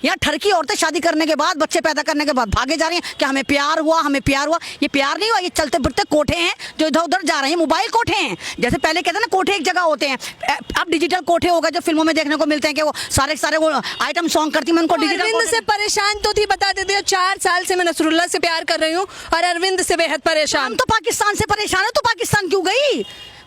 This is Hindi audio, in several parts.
यहाँ ठरकी औरतें शादी करने के बाद, बच्चे पैदा करने के बाद भागे जा रही हैं कि हमें प्यार हुआ, हमें प्यार हुआ। ये प्यार नहीं हुआ, ये चलते फिरते कोठे हैं जो इधर उधर जा रहे हैं, मोबाइल कोठे हैं। जैसे पहले कहते हैं ना कोठे एक जगह होते हैं, अब डिजिटल कोठे हो गए जो फिल्मों में देखने को मिलते हैं कि वो सारे सारे वो आइटम सॉन्ग करती, मैं उनको डिजिटल अरविंद से परेशान तो थी, बता देती हूँ 4 साल से मैं नसरुल्ला से प्यार कर रही हूँ और अरविंद से बेहद परेशान। हम तो पाकिस्तान से परेशान है, तो पाकिस्तान क्यों गई?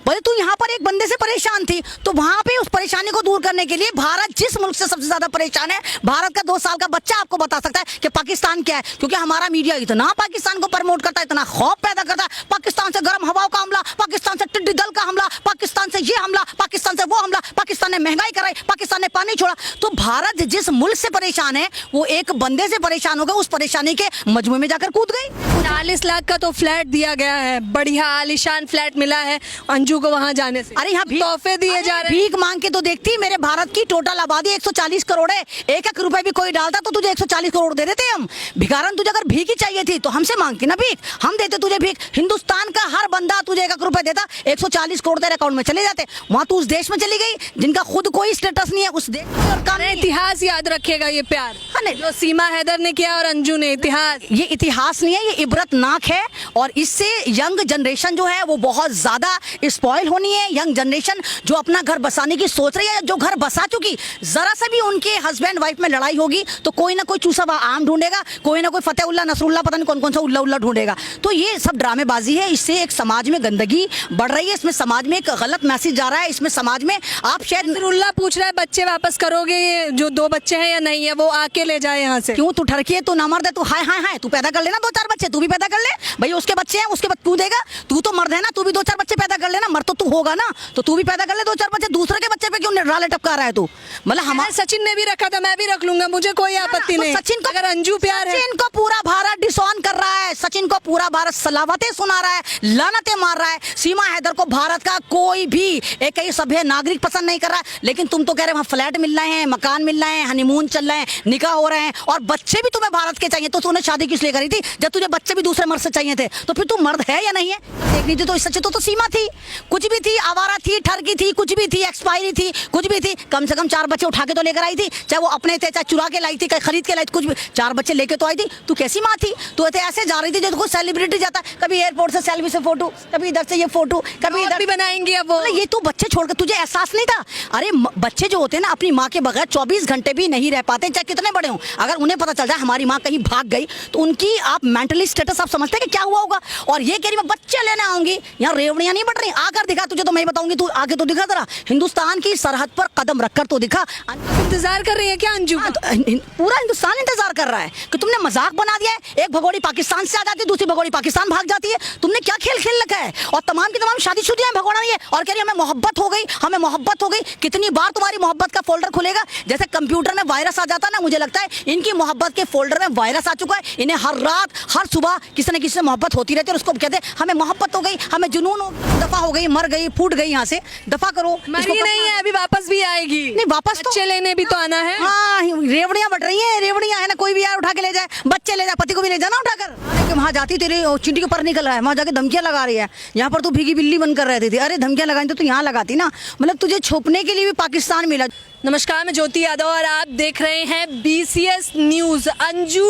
बोले तू यहाँ पर एक बंदे से परेशान थी, तो वहां पे उस परेशानी को दूर करने के लिए भारत जिस मुल्क से सबसे ज्यादा परेशान है, भारत का 2 साल का बच्चा आपको बता सकता है कि पाकिस्तान क्या है। क्योंकि हमारा मीडिया इतना पाकिस्तान को प्रमोट करता है, इतना खौफ पैदा करता है, पाकिस्तान से गर्म हवाओं का हमला, पाकिस्तान से टिड्डी दल का हमला, पाकिस्तान से ये हमला, पाकिस्तान से वो हमला, पाकिस्तान ने महंगाई कराई, पाकिस्तान ने पानी छोड़ा। तो भारत जिस मुल्क से परेशान है वो एक बंदे से परेशान हो गए, उस परेशानी के मजमू में जाकर कूद गई। 40 लाख का तो फ्लैट दिया गया है, बढ़िया आलीशान फ्लैट मिला है अंजू को वहां जाने से। अरे यहाँ तोहफे दिए जा रहे हैं। भीख मांग के तो देखती, मेरे भारत की टोटल आबादी 140 करोड़ है, 1-1 रुपए भी कोई डालता तो तुझे 140 करोड़ दे देते हम। भिखारन तुझे अगर भीख ही चाहिए थी तो हमसे मांगती ना भीख, हम देते तुझे भीख। हिंदुस्तान का हर बंदा तुझे 1-1 रुपए देता, 140 करोड़ तेरे अकाउंट में चले जाते। वहाँ तू उस देश में चली गई जिनका खुद कोई स्टेटस नहीं है, उस देश में और काम नहीं है। इतिहास याद रखेगा ये प्यार जो सीमा हैदर ने किया और अंजू ने। इतिहास, ये इतिहास नहीं है, ये इबरतनाक है। और इससे यंग जनरेशन जो है वो बहुत ज्यादा स्पॉइल होनी है। यंग जनरेशन जो अपना घर बसाने की सोच रही है, जो घर बसा चुकी, जरा से भी उनके हस्बैंड वाइफ में लड़ाई होगी तो कोई ना कोई चूसा आम ढूंढेगा, कोई ना कोई फतेहुल्ला नसरुल्ला पता नहीं कौन कौन सा उल्ला उल्ला ढूंढेगा। तो ये सब ड्रामेबाजी है, इससे एक समाज में गंदगी बढ़ रही है, इसमें समाज में एक गलत मैसेज जा रहा है। इसमें समाज में आप शायद नसरुल्ला पूछ रहा है बच्चे वापस करोगे, ये जो 2 बच्चे हैं या नहीं है, वो आके ले जाए यहाँ से। क्यों तू ठरकी है, तू ना मर्द है, तू हाय हाय हाय, तू पैदा कर लेना 2-4 बच्चे, तू भी पैदा कर ले भाई, उसके बच्चे हैं, उसके तू देगा, तू तो मर्द है ना, तू भी 2-4 बच्चे पैदा कर लेना, मर्द तो तू होगा ना, तो तू भी पैदा कर ले 2-4 बच्चे। दूसरे के बच्चे पे क्यों राले टपका रहा है तू? मतलब हमारे सचिन ने भी रखा था, मैं भी रख लूंगा, मुझे कोई आपत्ति नहीं। सचिन को अगर अंजू प्यार है, सचिन को पूरा भारत डिसऑन कर रहा है, सचिन को पूरा भारत सलावतें सुना रहा है, लानतें मार रहा है। सीमा हैदर को भारत का कोई भी एक सभ्य नागरिक पसंद नहीं कर रहा है। लेकिन तुम तो कह रहे हो वहाँ फ्लैट मिल रहे हैं, मकान मिल रहे हैं, हनीमून चल रहे हैं, निकाह हो रहे हैं और बच्चे भी तुम्हें भारत के चाहिए। तो तूने शादी किस लिए करी थी जब तुझे बच्चे भी दूसरे मर्द से चाहिए थे? तो फिर तू मर्द है या नहीं है? देखनी थी तो सच्चे तो सीमा थी, कुछ भी थी, आवारा थी, ठरकी थी, कुछ भी थी, एक्सपायरी थी, कुछ भी थी, कम से कम 4 बच्चे उठा के तो लेकर आई थी। चाहे वो अपने थे, चाहे चुरा के लाई थी, खरीद के लाई थी, कुछ भी 4 बच्चे लेके तो आई थी। तू कैसी माँ थी? तू ऐसे जा रही थी जैसे कोई सेलिब्रिटी जाता है, कभी एयरपोर्ट से सेल्फी से फोटो, कभी इधर से ये फोटो, कभी इधर भी बनाएंगे। अब वो ये तू बच्चे छोड़कर, तुझे एहसास नहीं था? अरे बच्चे जो होते हैं ना अपनी माँ के बगैर 24 घंटे भी नहीं रह पाते, चाहे कितने बड़े हों। अगर उन्हें पता चल जाए हमारी माँ कहीं भाग गई तो उनकी आप मेंटली स्टेटस आप समझते हैं कि क्या हुआ होगा। और ये कह रही मैं बच्चे लेने आऊंगी, यहाँ रेवड़ियां नहीं बढ़ रही, आकर दिखा तुझे तो मैं बताऊंगी, तू आगे तो दिखा जरा, हिंदुस्तान की सरहद पर कदम रखकर तो दिखा। इंतजार कर रही है क्या अंजू? पूरा हिंदुस्तान इंतजार कर रहा है कि तुमने मजाक बना दिया है। एक भगोड़ी पाकिस्तान से आ जाती है, दूसरी भगोड़ी पाकिस्तान भाग जाती है। तुमने क्या खेल खेल रखा है? और तमाम की तमाम शादीशुदा है भगोड़ा ये, और कह रही हमें मोहब्बत हो गई, हमें मोहब्बत हो गई। कितनी बार तुम्हारी मोहब्बत का फोल्डर खुलेगा? जैसे कंप्यूटर में वायरस आ जाता है ना, मुझे लगता है इनकी मोहब्बत के फोल्डर में वायरस आ चुका है। इन्हें हर रात हर सुबह किसी न किसी से मोहब्बत होती रहती है और उसको कहते हैं हमें मोहब्बत हो गई, हमें जुनून हो, दफा हो गई, मर गई, फूट गई, यहाँ से दफा करो। मरी नहीं है, अभी वापस भी आएगी। नहीं वापस तो बच्चे लेने भी तो आना है। हाँ रेवड़ियां बढ़ रही हैं, रेवड़ियां है ना, कोई भी यार उठा के ले जाए, बच्चे ले जाए, पति को भी ले जाना उठाकर। वहाँ जाती तेरी चींटी के पर निकल रहा है, वहाँ जाके धमकियां लगा रही है। यहाँ पर तू भीगी बिल्ली बनकर रहती थी, अरे धमकियां लगाई तो यहाँ लगाती ना। मतलब तुझे छुपने के लिए भी पाकिस्तान मिला। नमस्कार, मैं ज्योति यादव और आप देख रहे हैं BCS न्यूज। अंजू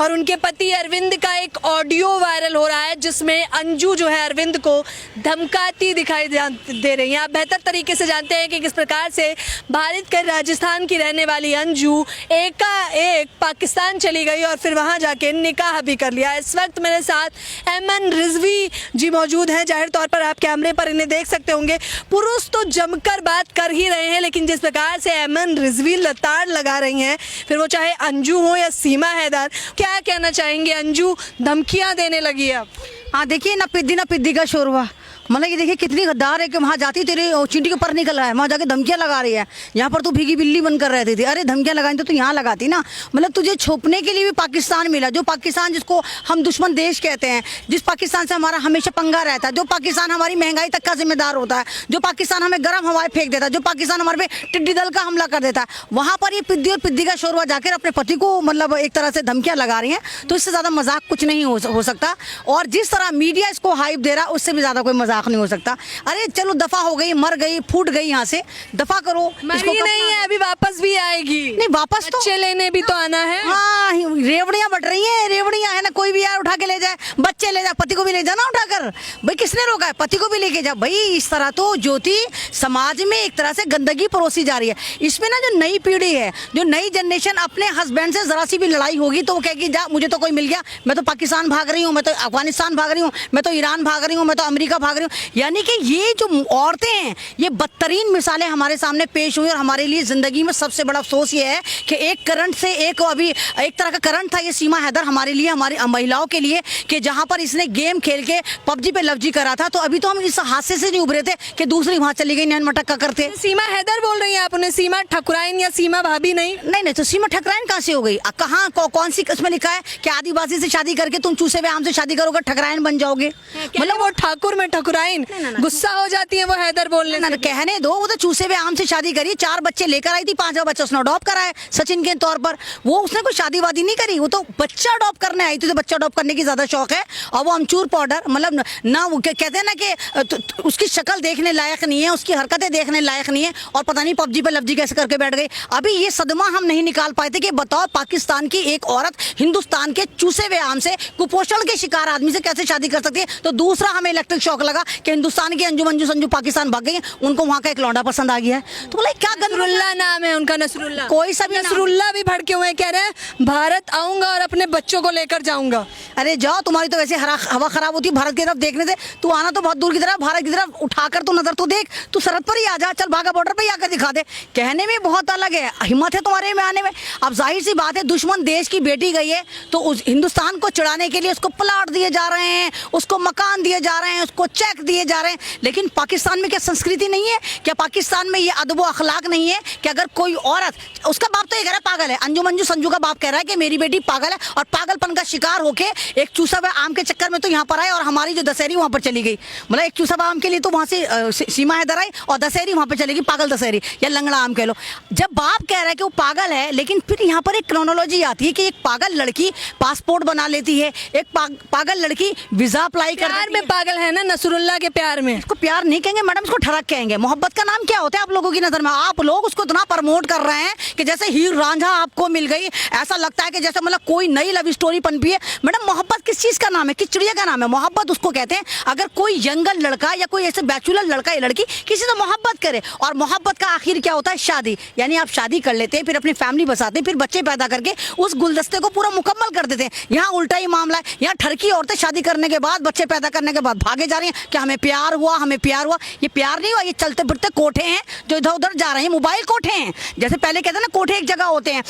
और उनके पति अरविंद का एक ऑडियो वायरल हो रहा है जिसमें अंजू जो है अरविंद को धमकाती दिखाई दे रही है। आप बेहतर तरीके से जानते हैं कि किस प्रकार से भारत के राजस्थान की रहने वाली अंजू एकाएक पाकिस्तान चली गई और फिर वहां जाके निकाह भी कर लिया। इस वक्त मेरे साथ एमन रिजवी जी मौजूद हैं। जाहिर तौर पर आप कैमरे पर इन्हें देख सकते होंगे। पुरुष तो जमकर बात कर ही रहे हैं, लेकिन जिस प्रकार से एमन रिजवी लताड़ लगा रही हैं, फिर वो चाहे अंजू हो या सीमा हैदर, क्या कहना चाहेंगे? अंजू धमकियां देने लगी है अब। हाँ देखिए ना पिद्दी का शोरवा, मतलब ये देखिए कितनी गद्दार है कि वहाँ जाती तेरे चींटी के पर निकल रहा है, वहाँ जाके धमकियां लगा रही है। यहाँ पर तू भीगी बिल्ली बनकर रहती थी, अरे धमकियां लगाई तो यहाँ लगाती ना। मतलब तुझे छुपने के लिए भी पाकिस्तान मिला, जो पाकिस्तान जिसको हम दुश्मन देश कहते हैं, जिस पाकिस्तान से हमारा हमेशा पंगा रहता है, जो पाकिस्तान हमारी महंगाई तक का जिम्मेदार होता है, जो पाकिस्तान हमें गर्म हवाएं फेंक देता है, जो पाकिस्तान हमारे पे टिड्डी दल का हमला कर देता है, वहाँ पर ये पिद्दी और पिद्दी का शोरवा जाकर अपने पति को मतलब एक तरह से धमकियां लगा रही हैं। तो इससे ज़्यादा मजाक कुछ नहीं हो सकता। और जिस तरह मीडिया इसको हाइप दे रहा है उससे भी ज़्यादा कोई मजाक मजाक नहीं हो सकता। अरे चलो दफा हो गई, मर गई, फूट गई, यहाँ से दफा करो। मरी नहीं है, अभी वापस भी आएगी। नहीं वापस तो बच्चे लेने भी तो आना है। हाँ, रेवड़ियां बट रही हैं, रेवड़ियां है ना, कोई भी यार उठा के ले जाए, बच्चे ले जाए, पति को भी ले जाना उठाकर। भाई किसने रोका है? पति को भी लेके जा। भाई इस तरह तो ज्योति समाज में एक तरह से गंदगी परोसी जा रही है। इसमें ना जो नई पीढ़ी है, जो नई जनरेशन, अपने हस्बैंड से जरा सी भी लड़ाई होगी तो वो कहेगी जा मुझे तो कोई मिल गया, मैं तो पाकिस्तान भाग रही हूँ, मैं तो अफगानिस्तान भाग रही हूँ, मैं तो ईरान भाग रही हूँ, मैं तो अमेरिका भाग रही हूँ। यानी कि ये जो औरतें हैं, ये बदतरीन मिसालें हमारे सामने पेश हुई। और हमारे लिए जिंदगी में सबसे बड़ा अफसोस ये है कि एक करंट से एक अभी एक तरह का करंट था ये सीमा हैदर हमारे लिए, हमारी महिलाओं के लिए, कि जहां पर इसने गेम खेल के पबजी पे लवजी करा था। तो अभी तो हम इस हादसे से नहीं उभरे थे कि दूसरी वहां चली गई नैन मटक्का करते। सीमा हैदर बोल रही है आप उन्हें, सीमा ठकुराइन या सीमा भाभी नहीं? नहीं तो सीमा ठकराइन कहाँ से हो गई? कहाँ कौन सी किस्म लिखा है कि आदिवासी से शादी करके तुम चूसे हुए आम से शादी करोगे ठकराइन बन जाओगे? मतलब वो ठाकुर में ठकुराइन गुस्सा हो जाती है वो हैदर बोलने से। कहने दो, वो तो चूसे हुए आम से शादी करी, 4 बच्चे लेकर आई थी, 5वां बच्चा उसने अडॉप्ट करा है सचिन के तौर पर। वो उसने कोई शादी वादी नहीं करी, वो तो बच्चा अडॉप्ट करने आई थी। तो बच्चा अडॉप्ट करने की ज्यादा शौक है। और वो अमचूर पाउडर, मतलब ना वो कहते हैं ना कि उसकी शक्ल देखने लायक नहीं है, उसकी हरकतें देखने लायक नहीं है, और पता नहीं पबजी पे लवजी कैसे करके बैठ गई। अभी ये सदमा हम नहीं निकाल पाए थे कि बताओ पाकिस्तान की एक औरत हिंदुस्तान के चूसे हुए आम से, कुपोषण के शिकार आदमी से कैसे शादी कर सकती है? तो दूसरा हमें इलेक्ट्रिक शॉक लगा कि हिंदुस्तान की अंजू मंजू संजू पाकिस्तान भाग गई, उनको वहां का एक लौंडा पसंद आ गया है। तो बोला क्या नसरुल्ला नाम है उनका, नसरुल्ला। कोई सा भी नसरुल्ला भी भड़के हुए कह रहे हैं भारत आऊंगा और अपने बच्चों को लेकर जाऊंगा। अरे जाओ, तुम्हारी तो वैसे हवा खराब होती है भारत की तरफ देखने से। तू आना तो बहुत दूर की तरफ, भारत की तरफ उठाकर तो नजर तो देख, तू सरहद पर ही आ जा, चल भागा बॉर्डर पे ही आकर दिखा दे। कहने में बहुत अलग है, हिम्मत है तुम्हारे में आने में। अब जाहिर सी बात है, दुश्मन देश की बेटी गई है तो उस हिंदुस्तान को चिढ़ाने के लिए उसको प्लाट दिए जा रहे हैं, उसको मकान दिए जा रहे हैं, उसको चेक दिए जा रहे हैं। लेकिन पाकिस्तान में क्या संस्कृति नहीं है? क्या पाकिस्तान में ये अदब व अखलाक नहीं है कि अगर कोई औरत, उसका बाप तो ये कह रहा है पागल है, अंजू मंजू संजू का बाप कह रहा है कि मेरी बेटी पागल है, और पागलपन का शिकार होके एक चूसा हुआ आम के चक्कर में तो यहाँ पर आए, और हमारी जो दशहरी वहाँ पर चली गई। मतलब एक चूसा हुआ आम के लिए तो वहाँ से सीमा हैदर आई, और दशहरी वहाँ पर चलेगी, पागल दशहरी या लंगड़ा आम कह लो। जब बाप कह रहा है कि वो पागल है, लेकिन फिर यहाँ पर एक क्रोनोलॉजी आती है कि एक पागल लड़की पासपोर्ट बना लेती है, एक पागल लड़की वीजा अप्लाई कर प्यार में पागल है ना नसरुल्ला के प्यार में। इसको प्यार नहीं कहेंगे मैडम, इसको ठरक कहेंगे। मोहब्बत का नाम क्या होता है आप लोगों की नजर में? आप लोग उसको इतना प्रमोट कर रहे हैं कि जैसे हीर रांझा आपको मिल गई, ऐसा लगता है कि जैसे मतलब कोई नई लव स्टोरी पनपी है। मैडम मोहब्बत किस चीज का नाम है? किस चिड़िया का नाम है? मोहब्बत उसको कहते हैं अगर कोई यंगल लड़का या कोई ऐसे बैचुलर लड़का या लड़की किसी से मोहब्बत करे, और मोहब्बत का आखिर क्या होता है? शादी। यानी आप शादी कर लेते हैं, फिर अपनी फैमिली बसाते हैं, फिर बच्चे पैदा करके उस गुलदस्ते को पूरा मुकम्मल कर देते हैं। यहाँ उल्टा ही मामला है। यहाँ ठरकी औरतें शादी करने के बाद, बच्चे पैदा करने के बाद भागे जा रही हैं कि हमें प्यार हुआ, हमें प्यार हुआ। ये प्यार नहीं हुआ, ये चलते फिरते कोठे हैं जो इधर उधर जा रहे हैं, मोबाइल कोठे हैं। जैसे पहले कहते हैं ना कोठे एक जगह होते हैं,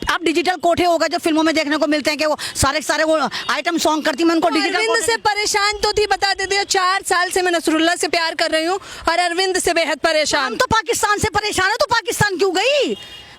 अब डिजिटल कोठे हो गए जो फिल्मों में देखने को मिलते हैं कि वो सारे वो आइटम सॉन्ग करती, मैं उनको डिजिटल अरविंद से परेशान तो थी, बता देते हो 4 साल से मैं नसरुल्ला से प्यार कर रही हूँ और अरविंद से बेहद परेशान। हम तो पाकिस्तान से परेशान है, तो पाकिस्तान क्यों गई?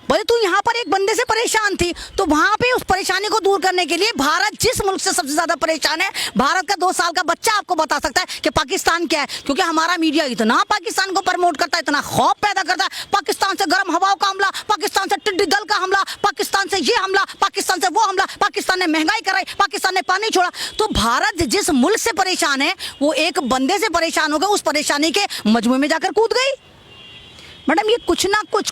बोले तू यहाँ पर एक बंदे से परेशान थी, तो वहां पे उस परेशानी को दूर करने के लिए भारत जिस मुल्क से सबसे ज्यादा परेशान है, भारत का 2 साल का बच्चा आपको बता सकता है कि पाकिस्तान क्या है। क्योंकि हमारा मीडिया इतना पाकिस्तान को प्रमोट करता है, इतना खौफ पैदा करता है, पाकिस्तान से गर्म हवाओं का हमला, पाकिस्तान से टिड्डी दल का हमला, पाकिस्तान से ये हमला, पाकिस्तान से वो हमला, पाकिस्तान ने महंगाई कराई, पाकिस्तान ने पानी छोड़ा। तो भारत जिस मुल्क से परेशान है, वो एक बंदे से परेशान हो गए, उस परेशानी के मजमू में जाकर कूद गई। मैडम ये कुछ ना कुछ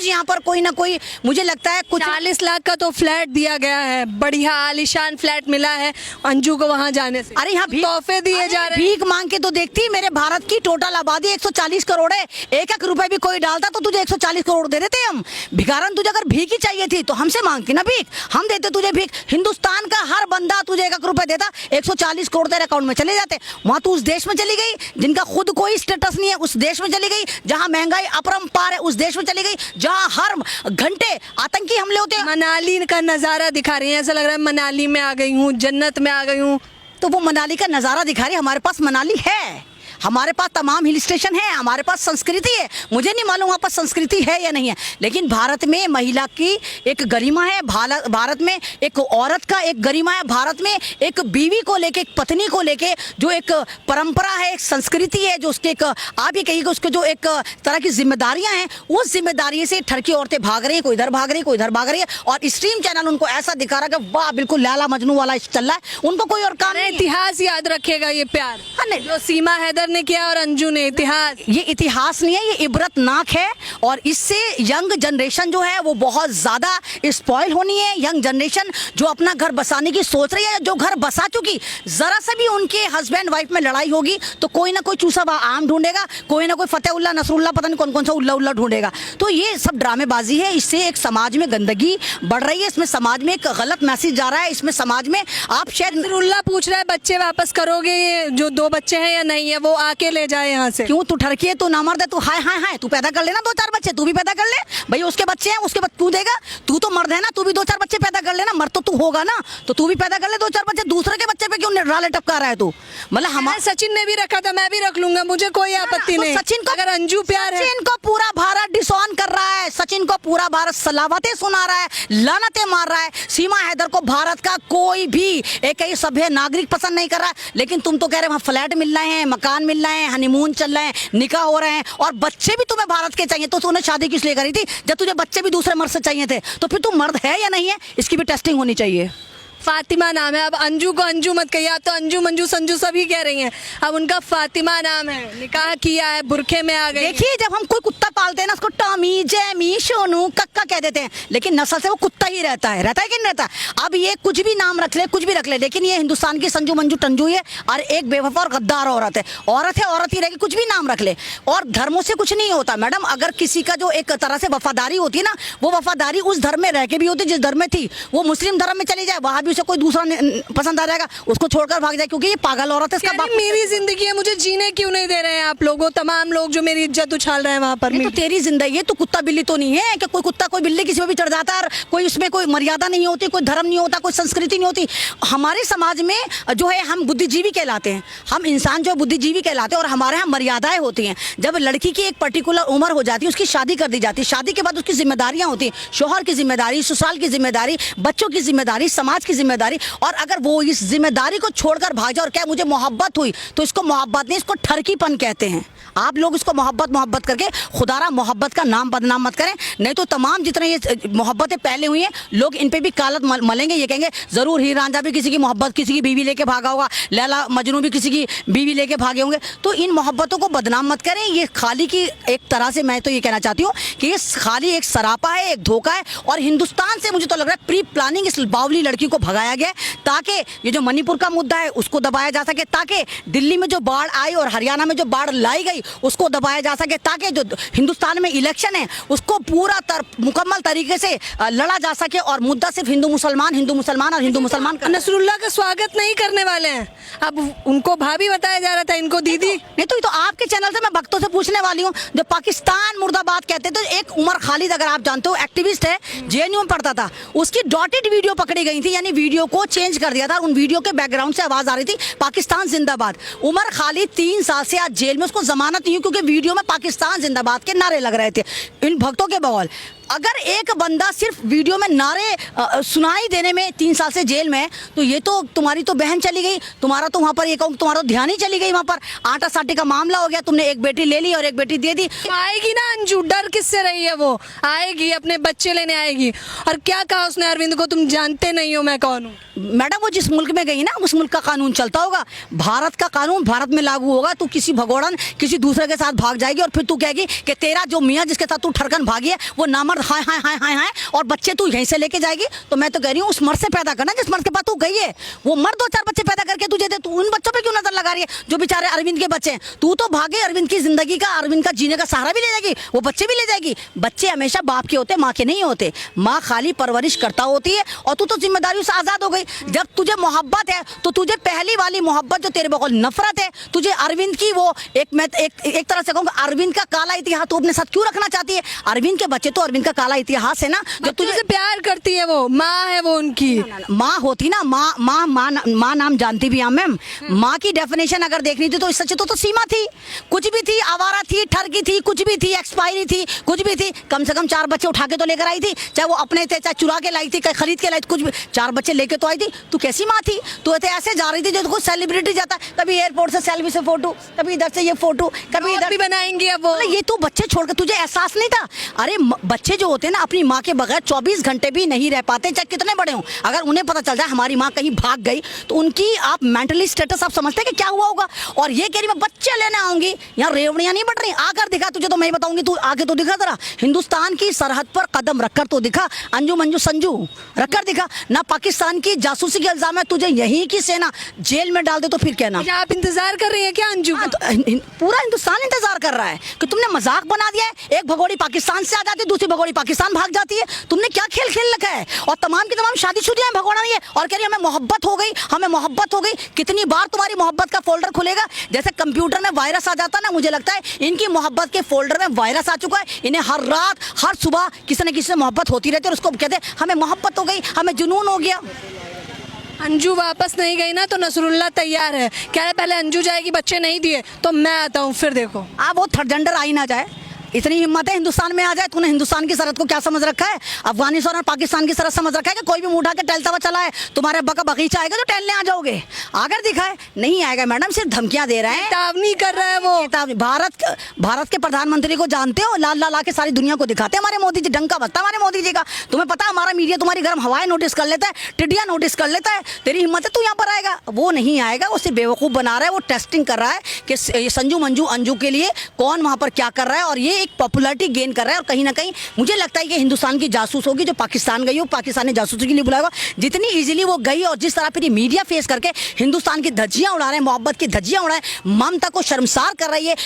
यहाँ पर कोई ना कोई, मुझे लगता है कुछ 40 लाख का तो फ्लैट दिया गया है, बढ़िया आलीशान फ्लैट मिला है अंजू को वहां जाने से। अरे यहाँ तोहफे दिए जा रहे हैं। भीख मांग के तो देखती, मेरे भारत की टोटल आबादी 140 करोड़ है, 1-1 रुपए भी कोई डालता तो तुझे 140 करोड़ दे देते हम। भिखारन तुझे अगर भीख ही चाहिए थी तो हमसे मांगती ना भीख, हम देते तुझे भीख। हिंदुस्तान का हर बंदा तुझे 1-1 रुपए देता, 140 करोड़ तेरे अकाउंट में चले जाते। वहां तू उस देश में चली गई जिनका खुद कोई स्टेटस नहीं है, उस देश में चली गई जहाँ महंगाई अपरंपार है, उस देश में चली गई जहां हर घंटे आतंकी हमले होते हैं। मनाली का नजारा दिखा रही है, ऐसा लग रहा है मनाली में आ गई हूँ, जन्नत में आ गई हूँ। तो वो मनाली का नजारा दिखा रही है। हमारे पास मनाली है, हमारे पास तमाम हिल स्टेशन है, हमारे पास संस्कृति है। मुझे नहीं मालूम वहाँ पर संस्कृति है या नहीं है, लेकिन भारत में महिला की एक गरिमा है, भारत में एक औरत का एक गरिमा है, भारत में एक बीवी को लेके, एक पत्नी को लेके जो एक परंपरा है, एक संस्कृति है, जो उसके एक आप ये कहिएगा उसके जो एक तरह की जिम्मेदारियां हैं, उस जिम्मेदारी से ठरकी औरतें भाग रही है, कोई इधर भाग रही है, कोई इधर भाग रही है। और स्ट्रीम चैनल उनको ऐसा दिखा रहा है कि वाह बिल्कुल लैला मजनू वाला चल रहा है, उनको कोई और काम नहीं। इतिहास याद रखेगा ये प्यार। करने। जो सीमा हैदर ने किया और अंजू ने, इतिहास। ये इतिहास नहीं है, ये इबरतनाक है। और इससे यंग जनरेशन जो है वो बहुत ज्यादा स्पॉइल होनी है। यंग जनरेशन जो अपना घर बसाने की सोच रही है, जो घर बसा चुकी, जरा सा भी उनके हस्बैंड वाइफ में लड़ाई होगी तो कोई ना कोई चूसा आम ढूंढेगा, कोई ना कोई फतेहुल्ला नसरुल्ला पता नहीं कौन कौन सा उल्ला उल्ला ढूंढेगा। तो ये सब ड्रामेबाजी है। इससे एक समाज में गंदगी बढ़ रही है, इसमें समाज में एक गलत मैसेज जा रहा है। इसमें समाज में आप शायद नसरुल्ला पूछ रहा है बच्चे वापस करोगे, ये जो 2 बच्चे हैं या नहीं है, वो आके ले जाए यहाँ से। क्यों तू ठरकी है, तू ना मर्द है, तू हाय हाय हाय, तू पैदा कर लेना 2-4 बच्चे, तू भी पैदा कर ले भाई, उसके बच्चे हैं, उसके तू देगा, तू तो मर्द है ना, तू भी 2-4 बच्चे पैदा कर लेना, मर्द तो तू होगा ना, तो तू भी पैदा कर ले 2-4 बच्चे। दूसरे के बच्चे पे क्यों राले टपका रहा है तू? मतलब हमारे सचिन ने भी रखा था, मैं भी रख लूंगा, मुझे कोई आपत्ति नहीं। सचिन को, अगर अंजू प्यार है, सचिन को पूरा भारत डिसऑन कर रहा है, सचिन को पूरा भारत सलावतें सुना रहा है, लानतें मार रहा है। सीमा हैदर को भारत का कोई भी एक ही सभ्य नागरिक पसंद नहीं कर रहा है। लेकिन तुम तो कह रहे वहां फ्लैट मिल रहे हैं, मकान मिल रहे हैं, हनीमून चल रहे हैं, निकाह हो रहे हैं, और बच्चे भी तुम्हें भारत के चाहिए। तो तूने शादी किस लिए करी थी? जब तुझे बच्चे भी दूसरे मर्द से चाहिए थे, तो फिर तू मर्द है या नहीं है, इसकी भी टेस्टिंग होनी चाहिए। फातिमा नाम है। अब अंजू को अंजू मत कहिए, आप तो अंजू मंजू संजू सभी कह रही हैं। अब उनका फातिमा नाम है, निकाह किया है, बुरखे में आ गई। देखिए, जब हम कोई कुत्ता पालते हैं ना, उसको टॉमी, जैमी, सोनू, कक्का कह देते हैं, लेकिन नस्ल से वो कुत्ता ही रहता है कि नहीं रहता? अब ये कुछ भी नाम रख ले, कुछ भी रख ले, लेकिन ये हिंदुस्तान की संजू मंजू टंजू है, और एक बेवफा और गद्दार औरत है। औरत ही रहेगी, कुछ भी नाम रख ले। और धर्मों से कुछ नहीं होता मैडम। अगर किसी का जो एक तरह से वफादारी होती है ना, वो वफादारी उस धर्म में रह के भी होती है जिस धर्म में थी। वो मुस्लिम धर्म में चली जाए, वहां भी उसे कोई दूसरा पसंद आ जाएगा, उसको छोड़कर भाग जाए, क्योंकि ये पागल औरत है। इसका बाप मेरी जिंदगी है, मुझे जीने क्यों नहीं दे रहे हैं आप लोगों, तमाम लोग जो मेरी इज्जत उछाल रहे हैं वहां पर। तो तेरी जिंदगी है, तो कुत्ता बिल्ली तो नहीं है कि कोई कुत्ता कोई बिल्ली किसी पे भी चढ़ जाता है, और कोई उसमें कोई मर्यादा नहीं होती, कोई धर्म नहीं होता, कोई संस्कृति नहीं होती। हमारे समाज में जो है हम बुद्धिजीवी कहलाते हैं, हम इंसान जो बुद्धिजीवी कहलाते हैं, और हमारे यहाँ मर्यादाएं होती हैं। जब लड़की की एक पर्टिकुलर उम्र हो जाती है, उसकी शादी कर दी जाती है, शादी के बाद उसकी जिम्मेदारियां होती हैं, शोहर की जिम्मेदारी, ससुराल की जिम्मेदारी, बच्चों की जिम्मेदारी, समाज की जिम्मेदारी। और अगर वो इस जिम्मेदारी को छोड़कर भाग जाए और क्या मुझे मोहब्बत हुई, तो इसको मोहब्बत नहीं, इसको ठरकीपन कहते हैं। आप लोग इसको मोहब्बत करके खुदारा मोहब्बत का नाम बदनाम मत करें, नहीं तो तमाम जितने ये मोहब्बतें पहले हुई हैं, लोग इन पे भी कालत मलेंगे। ये कहेंगे जरूर हीर रांझा भी किसी की मोहब्बत, किसी की बीवी लेके भागा होगा, लैला मजनू भी किसी की बीवी लेके भागे होंगे। तो इन मोहब्बतों को बदनाम मत करें। ये खाली की एक तरह से मैं तो ये कहना चाहती हूँ कि ये खाली एक सरापा है, एक धोखा है। और हिंदुस्तान से मुझे तो लग रहा है प्री प्लानिंग इस बावली लड़की को भगाया गया, ताकि ये जो मणिपुर का मुद्दा है उसको दबाया जा सके, ताकि दिल्ली में जो बाढ़ आई और हरियाणा में जो बाढ़ लाई गई उसको दबाया जा सके, ताकि जो हिंदुस्तान में इलेक्शन है उसको पूरा मुकम्मल तरीके से लड़ा जा सके, और मुद्दा सिर्फ हिंदू मुसलमान और हिंदू मुसलमान का। नसरुल्ला का स्वागत नहीं करने वाले हैं, अब उनको भाभी बताया जा रहा था, इनको दीदी नहीं। तो ये तो आपके चैनल से मैं भक्तों से पूछने वाली हूँ, जो पाकिस्तान मुर्दाबाद कहते थे। एक उमर खालिद, अगर आप जानते हो, एक्टिविस्ट है, जेएनयू में पढ़ता था, उसकी डॉटेड वीडियो पकड़ी गई थी, यानी वीडियो को चेंज कर दिया था। उन वीडियो के बैकग्राउंड से आवाज आ रही थी पाकिस्तान जिंदाबाद। उमर खालिद 3 साल से आज जेल में, उसको जमानत नहीं हुई क्योंकि वीडियो में पाकिस्तान जिंदाबाद के नारे लग रहे थे इन भक्तों के बगौल। अगर एक बंदा सिर्फ वीडियो में नारे सुनाई देने में 3 साल से जेल में है, तो ये तो तुम्हारी तो बहन चली गई, तुम्हारा तो वहां पर ये कहूँ तुम्हारा ध्यान ही चली गई। वहां पर आटा साटे का मामला हो गया, तुमने एक बेटी ले ली और एक बेटी दे दी। आएगी ना अंजू, डर किससे रही है? वो आएगी, अपने बच्चे लेने आएगी। और क्या कहा उसने अरविंद को, तुम जानते नहीं हो मैं कौन हूँ? मैडम, वो जिस मुल्क में गई ना, उस मुल्क का कानून चलता होगा, भारत का कानून भारत में लागू होगा। तू किसी भगोड़न किसी दूसरे के साथ भाग जाएगी और फिर तू कहेगी कि तेरा जो मियाँ जिसके साथ तू ठरकन भागी है वो नामर्द हाय हाय हाय हाय हाय, और बच्चे तू यहीं से लेके जाएगी। तो मैं तो कह रही हूँ उस मर्द से पैदा करना जिस मर्द के पास तू गई है। वो मर्द 2-4 बच्चे पैदा करके तुझे दे, तू उन बच्चों पे क्यों नजर लगा रही है जो बेचारे अरविंद के बच्चे हैं? तू तो भागे, अरविंद की जिंदगी का, अरविंद का जीने का सहारा भी ले जाएगी, वो बच्चे भी ले जाएगी। बच्चे हमेशा बाप के होते, माँ के नहीं होते। माँ खाली परवरिश करता होती है, और तू तो जिम्मेदारियों से आजाद हो गई। जब तुझे मोहब्बत है तो तुझे पहली वाली मोहब्बत जो तेरे बगौल नफरत है, तुझे अरविंद की वो एक तरह से कहूँगा अरविंद का काला इतिहास तू अपने साथ क्यों रखना चाहती है? अरविंद के बच्चे तो अरविंद का काला इतिहास है ना, जो तुझे प्यार करती है, वो माँ है, वो उनकी माँ होती ना। माँ नाम जानती भी हम मैम। माँ की डेफिनेशन अगर देखनी थी तो इस सच्चे तो सीमा थी, कुछ भी थी, आवारा थी, ठरकी थी, कुछ भी थी, एक्सपायरी थी, कुछ भी थी। कम से कम 4 बच्चे उठा के तो लेकर आई थी, चाहे वो अपने थे, चाहे चुरा के लाई थी, खरीद के लाई थी, कुछ भी 4 बच्चे लेके तो आई थी। तू कैसी माँ थी? तू ऐसे जा रही थी जो कुछ सेलिब्रिटी जाता, कभी एयरपोर्ट से सेल्फी से फोटो, कभी इधर से ये फोटो, कभी इधर भी बनाएंगे। अब ये तो बच्चे छोड़कर तुझे एहसास नहीं था? अरे बच्चे बच्चे जो होते हैं ना अपनी माँ के बगैर 24 घंटे भी नहीं रह पाते, चाहे कितने बड़े हों। अगर उन्हें पता चल जाए हमारी माँ कहीं भाग गई तो उनकी आप मेंटली स्टेटस आप समझते हैं कि क्या हुआ होगा। और ये कह रही मैं बच्चे लेने आऊंगी, यहाँ रेवड़ियाँ नहीं बढ़ रही, आकर दिखा तुझे तो मैं बताऊंगी, तू आगे तो दिखा जरा, हिंदुस्तान की सरहद पर कदम रखकर तो दिखा, अंजू मंजू संजू रखकर दिखा ना। पाकिस्तान की जासूसी के इल्जाम है, तुझे यहीं की सेना जेल में डाल दे तो फिर कहना। अच्छा, आप इंतजार कर रही हैं क्या अंजू का? पूरा हिंदुस्तान इंतजार कर रहा है कि तुमने मजाक बना दिया है। एक भगोड़ी पाकिस्तान से आ जाती है, दूसरी भगोड़ी पाकिस्तान भाग जाती है। तुमने क्या खेल खेल रखा है? और तमाम की तमाम शादीशुदा है, भगोड़ा नहीं है, और कह रही है हमें मोहब्बत हो गई, हमें मोहब्बत हो गई। कितनी बार तुम्हारी मोहब्बत का फोल्डर खुलेगा? जैसे कंप्यूटर में वायरस आ जाता है ना, मुझे लगता है इनकी मोहब्बत के फोल्डर में वायरस आ चुका है। इन्हें हर रात हर सुबह किसी न किसी से मोहब्बत होती रहती है और उसको कहते हैं हमें मोहब्बत हो गई, हमें जुनून हो गया। अंजू वापस नहीं गई ना तो नसरुल्ला तैयार है, कह रहे पहले अंजू जाएगी, बच्चे नहीं दिए तो मैं आता हूँ, फिर देखो। आप वो थर्ड जेंडर आई ना जाए, इतनी हिम्मत है हिंदुस्तान में आ जाए। तूने हिंदुस्तान की सरहद को क्या समझ रखा है? अफगानिस्तान और पाकिस्तान की सरहद समझ रखा है कि कोई भी मुंह उठा के टहलता हुआ चला है, तुम्हारे बगीचा आएगा तो टहलने आ जाओगे। आगर दिखाए नहीं आएगा मैडम, सिर्फ धमकियां दे रहे हैं, चेतावनी कर रहा है वो। भारत के प्रधानमंत्री को जानते हो, लाल लाल आके सारी दुनिया को दिखाते हैं हमारे मोदी जी, डंका बजता हमारे मोदी जी का। तुम्हें पता है हमारा मीडिया तुम्हारी गर्म हवाएं नोटिस कर लेता है, टिड्डियां नोटिस कर लेता है। तेरी हिम्मत है तू यहाँ पर आएगा? वो नहीं आएगा, वो सिर्फ बेवकूफ बना रहा है, वो टेस्टिंग कर रहा है कि संजू मंजू अंजू के लिए कौन वहां पर क्या कर रहा है, और ये एक पॉपुलैरिटी गेन कर रहा है। और कहीं ना कहीं मुझे लगता है कि हिंदुस्तान की जासूस होगी जो पाकिस्तान गई हो, पाकिस्तान ने जासूसी के लिए बुलाया, जितनी इजीली वो गई और जिस तरह फिर मीडिया फेस करके हिंदुस्तान की धज्जियां उड़ा रहे हैं, मोहब्बत की धज्जियां उड़ा रहे हैं, ममता को शर्मसार कर रही है।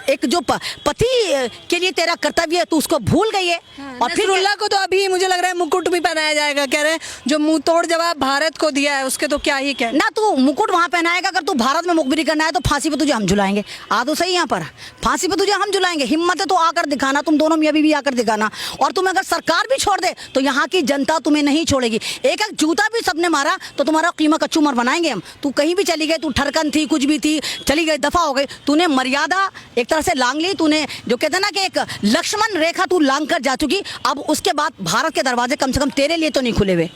एक जो पति के लिए तेरा कर्तव्य है तू उसको भूल गई है। और फिर नसरुल्ला को तो अभी मुझे लग रहा है मुकुट भी पहनाया जाएगा, कह रहे हैं जो मुंह तोड़ जवाब भारत को दिया है उसके तो क्या ही कह ना। तू मुकुट वहां पहनाएगा, अगर तू भारत में मुखबिरी करना है तो फांसी पे तुझे हम झुलाएंगे। आ तो सही यहाँ पर, फांसी पे तुझे हम झुलाएंगे। हिम्मत है तो आकर दिखाना, तुम दोनों मियां बीवी आकर दिखाना। और तुम्हें अगर सरकार भी छोड़ दे तो यहाँ की जनता तुम्हें नहीं छोड़ेगी। एक एक जूता भी सबने मारा तो तुम्हारा कीमा कच्चू मर बनाएंगे हम। तू कहीं भी चली गई, तू ठरकन थी, कुछ भी थी, चली गई, दफा हो गई। तूने मर्यादा एक तरह से लांग ली, तूने जो कहते हैं ना कि एक लक्ष्मण रेखा तू लांग कर जा चुकी। अब उसके बाद भारत के दरवाजे कम से कम तेरे लिए तो नहीं खुले हुए।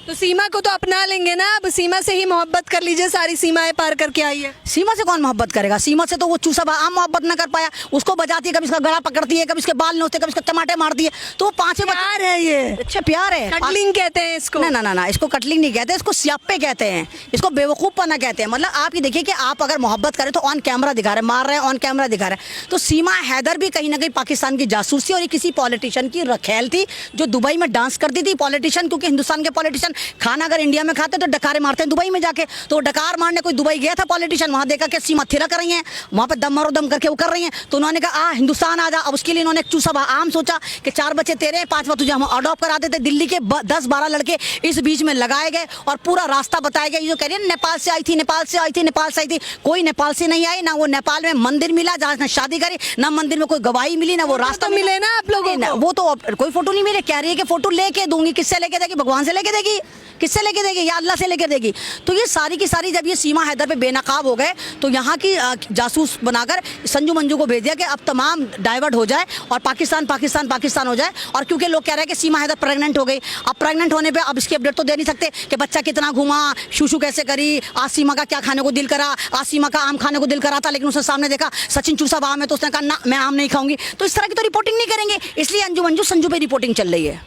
तो सीमा को तो अपना लेंगे ना, अब सीमा से ही मोहब्बत कर लीजिए, सारी सीमाएं पार करके आई है। सीमा से कौन मोहब्बत करेगा? सीमा से तो वो चूसा आम मोहब्बत ना कर पाया, उसको बजाती है, कभी इसका गला पकड़ती है, कभी इसके बाल नोचते, कभी इसके टमाटे मारती है। तो वो पांचवें प्यार है ये, अच्छा प्यार है, कटलिंग कहते हैं इसको। ना ना ना, इसको कटलिंग नहीं कहते, इसको स्यापे कहते हैं, इसको बेवकूफ़पना कहते हैं। मतलब आप ये देखिए कि आप अगर मोहब्बत करें तो ऑन कैमरा दिखा रहे हैं, मार रहे हैं, ऑन कैमरा दिखा रहे हैं। तो सीमा हैदर भी कहीं ना कहीं पाकिस्तान की जासूसी और किसी पॉलिटिशियन की रखेल थी जो दुबई में डांस करती थी। पॉलिटिशियन, क्योंकि हिंदुस्तान के पॉलिटिशियन खाना अगर इंडिया में खाते तो डकारे मारते हैं दुबई में जाके। तो डकार मारने कोई दुबई गया था पॉलिटिशियन, वहां देखा कि सीमा थिरक रही हैं, वहां पे दम मारो दम करके वो कर रही हैं। तो उन्होंने कहा हिंदुस्तान आ जा। अब उसके लिए इन्होंने एक चूसा आम सोचा कि 4 बच्चे तेरे, 5 तुझे हम अडॉप्ट करा देते। दिल्ली के 10-12 लड़के इस बीच में लगाए गए और पूरा रास्ता बताया गया। जो कह रही है नेपाल से आई थी, नेपाल से आई थी, नेपाल से आई थी, कोई नेपाल से नहीं आई। ना वो नेपाल में मंदिर मिला जहाँ ने शादी करी, ना मंदिर में कोई गवाही मिली, ना वो रास्ता मिले ना आप लोगों को। वो तो कोई फोटो नहीं मिले। कह रही है कि फोटो लेके दूंगी। किससे लेके देगी? भगवान से लेके देगी, किससे लेके देगी? या अल्लाह से लेकर देगी। तो ये सारी की सारी जब ये सीमा हैदर पे बेनकाब हो गए तो यहाँ की जासूस बनाकर संजू मंजू को भेज दिया कि अब तमाम डाइवर्ट हो जाए और पाकिस्तान पाकिस्तान पाकिस्तान हो जाए। और क्योंकि लोग कह रहे हैं कि सीमा हैदर प्रेग्नेंट हो गई, अब प्रेग्नेंट होने पे अब इसकी अपडेट तो दे नहीं सकते कि बच्चा कितना घुमा, शूशू कैसे करी, आज सीमा का क्या खाने को दिल करा, आज सीमा का आम खाने को दिल करा था, लेकिन उसने सामने देखा सचिन चूसा आम है तो उसने कहा ना मैं आम नहीं खाऊंगी। तो इस तरह की तो रिपोर्टिंग नहीं करेंगे, इसलिए अंजू मंजू संजू पे रिपोर्टिंग चल रही है।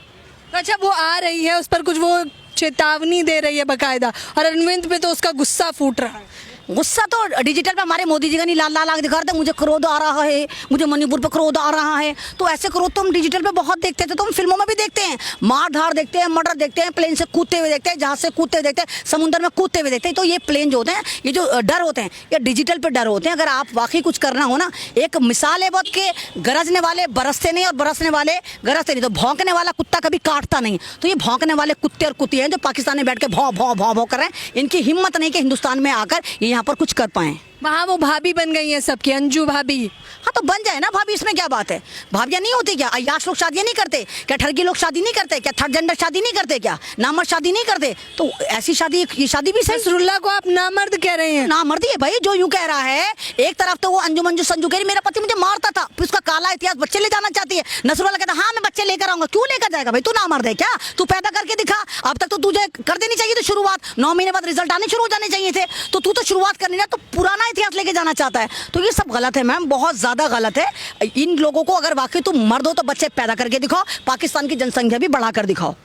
अच्छा, वो आ रही है, उस पर कुछ वो चेतावनी दे रही है बकायदा, और अरविंद पे तो उसका गुस्सा फूट रहा है। गुस्सा तो डिजिटल पे हमारे मोदी जी का नहीं लाल लाल आग दिखा रहे थे, मुझे क्रोध आ रहा है, मुझे मणिपुर पे क्रोध आ रहा है। तो ऐसे क्रोध तो हम डिजिटल पे बहुत देखते थे, तो हम फिल्मों में भी देखते हैं, मार धाड़ देखते हैं, मर्डर देखते हैं, प्लेन से कूदते हुए देखते हैं, जहाज से कूदते हुए देखते हैं, समुद्र में कूदते हुए देखते हैं। तो ये प्लेन जो होते हैं, ये जो डर होते हैं, ये डिजिटल पे डर होते हैं। अगर आप वाकई कुछ करना हो ना, एक मिसाल है बहुत के गरजने वाले बरसते नहीं और बरसने वाले गरजते नहीं। तो भौंकने वाला कुत्ता कभी काटता नहीं। तो ये भौंकने वाले कुत्ते और कुत्ती हैं जो पाकिस्तान में बैठ के भौं भौं भौं भौं कर रहे हैं। इनकी हिम्मत नहीं कि हिंदुस्तान में आकर ये यहाँ पर कुछ कर पाएं। वहाँ वो भाभी बन गई है सबकी, अंजू भाभी। हाँ तो बन जाए ना भाभी, इसमें क्या बात है? भाभियाँ नहीं होती क्या? अय्याश लोग शादियाँ नहीं करते क्या? ठगी लोग शादी नहीं करते क्या? थर्ड जेंडर शादी नहीं करते क्या? नामर्द शादी नहीं करते? तो ऐसी शादी, ये शादी भी सही। नसरुल्ला को आप नामर्द कह रहे हैं? नामर्दी है भाई, जो यूं कह रहा है। एक तरफ तो वो अंजू मंजू संजू कह रही मेरा पति मुझे मारता था, फिर उसका काला इतिहास बच्चे ले जाना चाहती है। नसरुल्ला कहता हाँ मैं बच्चे लेकर आऊंगा। क्यों लेकर जाएगा भाई? तू नामर्द है क्या? तू पैदा करके दिखा। अब तक तो तुझे कर देनी चाहिए थी शुरुआत, 9 महीने बाद रिजल्ट आने शुरू हो जाने चाहिए थे, तो तू तो शुरुआत करनी ना, तो पुराना इतिहास लेके जाना चाहता है। तो ये सब गलत है मैम, बहुत ज़्यादा गलत है। इन लोगों को अगर वाकई तुम मर्द हो तो बच्चे पैदा करके दिखाओ, पाकिस्तान की जनसंख्या भी बढ़ाकर दिखाओ।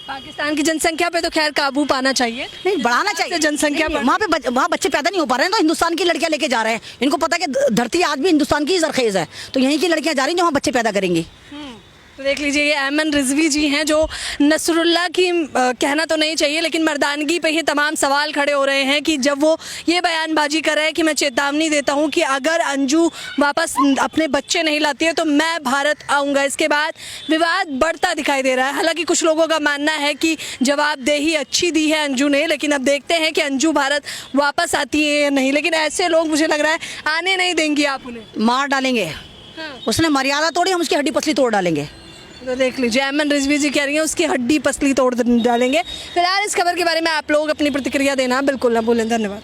पाकिस्तान की जनसंख्या पे तो खैर काबू पाना चाहिए, नहीं बढ़ाना चाहिए जनसंख्या नहीं, वहाँ बच्चे पैदा नहीं हो पा रहे हैं, तो हिंदुस्तान की लड़कियां लेके जा रहे हैं। इनको पता है कि धरती आज भी हिंदुस्तान की जरखेज है, तो यहीं की लड़कियां जा रही हैं जो वहाँ बच्चे पैदा करेंगी। तो देख लीजिए ये ऐमन रिजवी जी हैं जो नसरुल्लाह की कहना तो नहीं चाहिए लेकिन मर्दानगी पे ही तमाम सवाल खड़े हो रहे हैं कि जब वो ये बयानबाजी कर रहे हैं कि मैं चेतावनी देता हूं कि अगर अंजू वापस अपने बच्चे नहीं लाती है तो मैं भारत आऊँगा। इसके बाद विवाद बढ़ता दिखाई दे रहा है। हालांकि कुछ लोगों का मानना है कि जवाबदेही अच्छी दी है अंजू ने, लेकिन अब देखते हैं कि अंजू भारत वापस आती है या नहीं। लेकिन ऐसे लोग मुझे लग रहा है आने नहीं देंगी आप उन्हें, मार डालेंगे। उसने मर्यादा तोड़ी, हम उसकी हड्डी पसली तोड़ डालेंगे। तो देख लीजिए ऐमन रिजवी जी कह रही हैं उसकी हड्डी पसली तोड़ डालेंगे। फिलहाल इस खबर के बारे में आप लोग अपनी प्रतिक्रिया देना बिल्कुल ना भूलें। धन्यवाद।